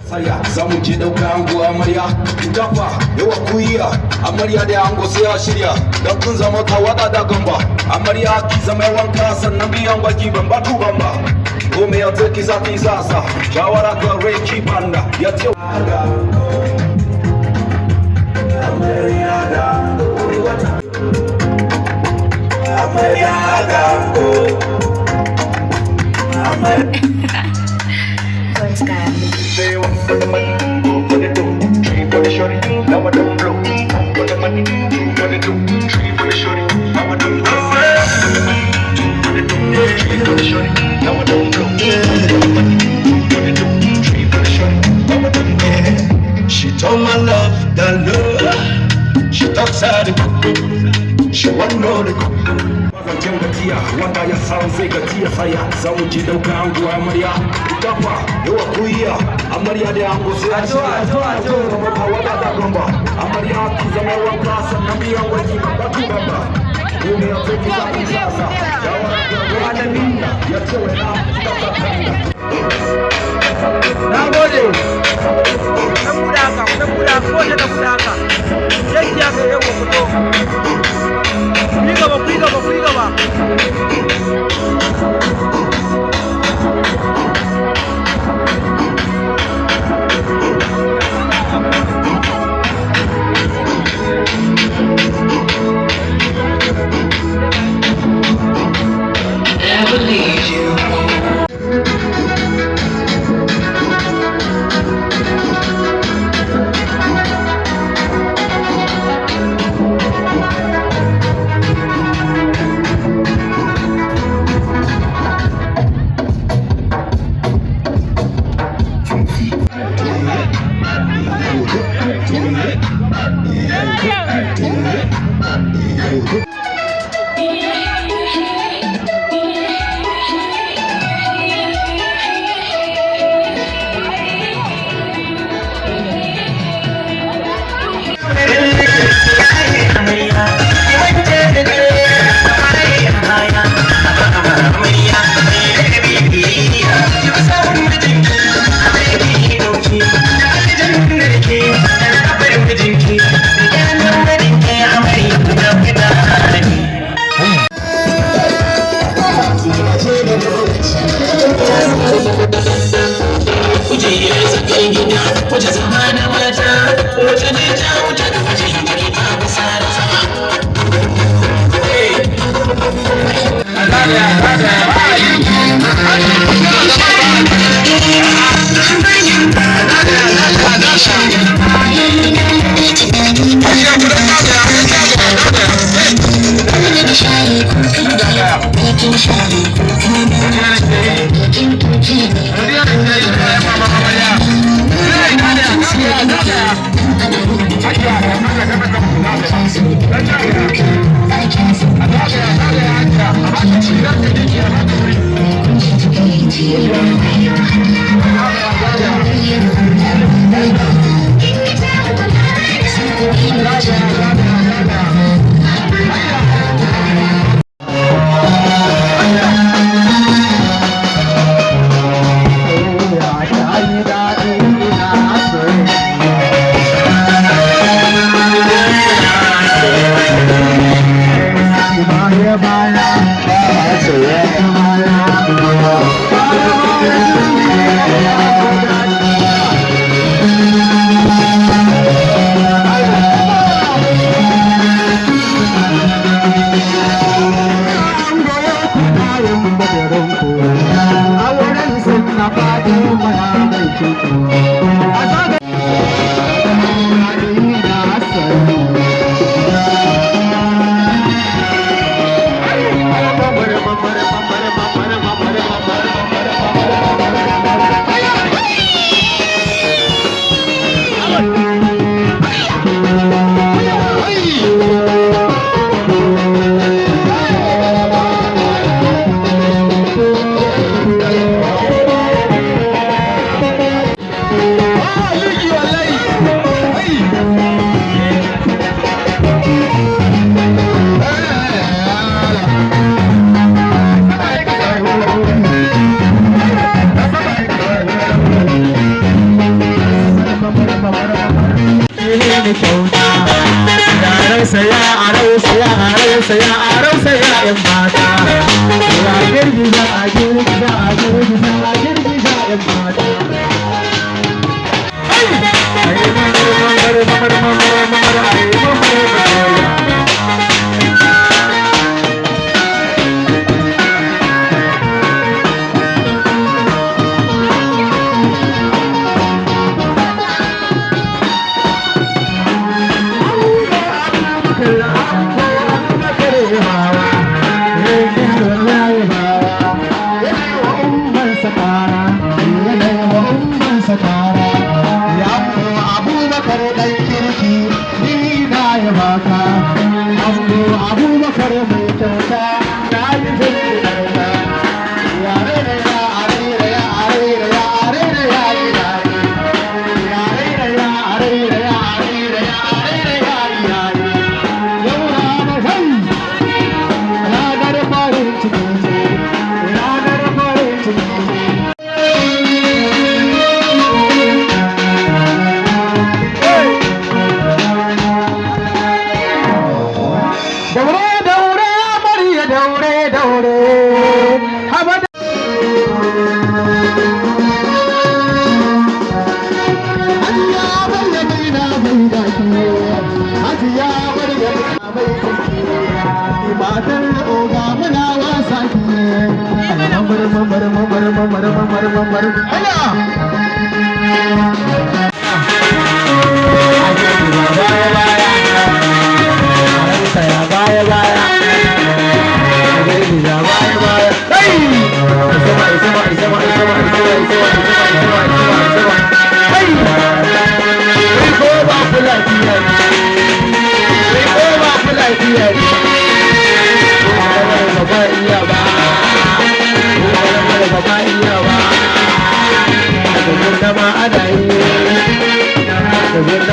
Saya zamu je dauka ango amarya dafa yawa kuyiya amarya da ango sai a shirya dan kun zama tawada da gamba amarya ki zama wanka sannan biyan baki ban ba tu ban ba kome ya take zaki sasa shawara ga reki banda ya ce amarya da wata amarya da What's that? Say one for the money, two for the dough, three for the shorty, now I don't blow. One for the money, two for the dough, three for the shorty, now I don't blow. Two for the dough, three for the shorty, now I don't blow. One for the money, two for the dough, three for the shorty, now I don't blow. She told my love the love, she talks out the cook, she want know the cook. Zancen gajiya wanda ya san zai gajiya saya zamu je dauka ango amarya dafa yawa kuyiya amarya da ango sai a shirya zama tawada da gamba amarya ki zama wanka sannan biyan waje ba tu gamba kome ya take zaki sasa shawara ga alamin ya ce wa na dafa kanda na gode dan guda ko da guda ka yake ya ga yawa fito ku yi gaba Never leave you. Wace zamana mata, wace ne ta wuta da wace hankali ta bisa da sama. bani kyauta yaran saya a rausaya a rausaya a rausaya yan mata ya girgiza a girgiza a girgiza a girgiza yan mata Bye.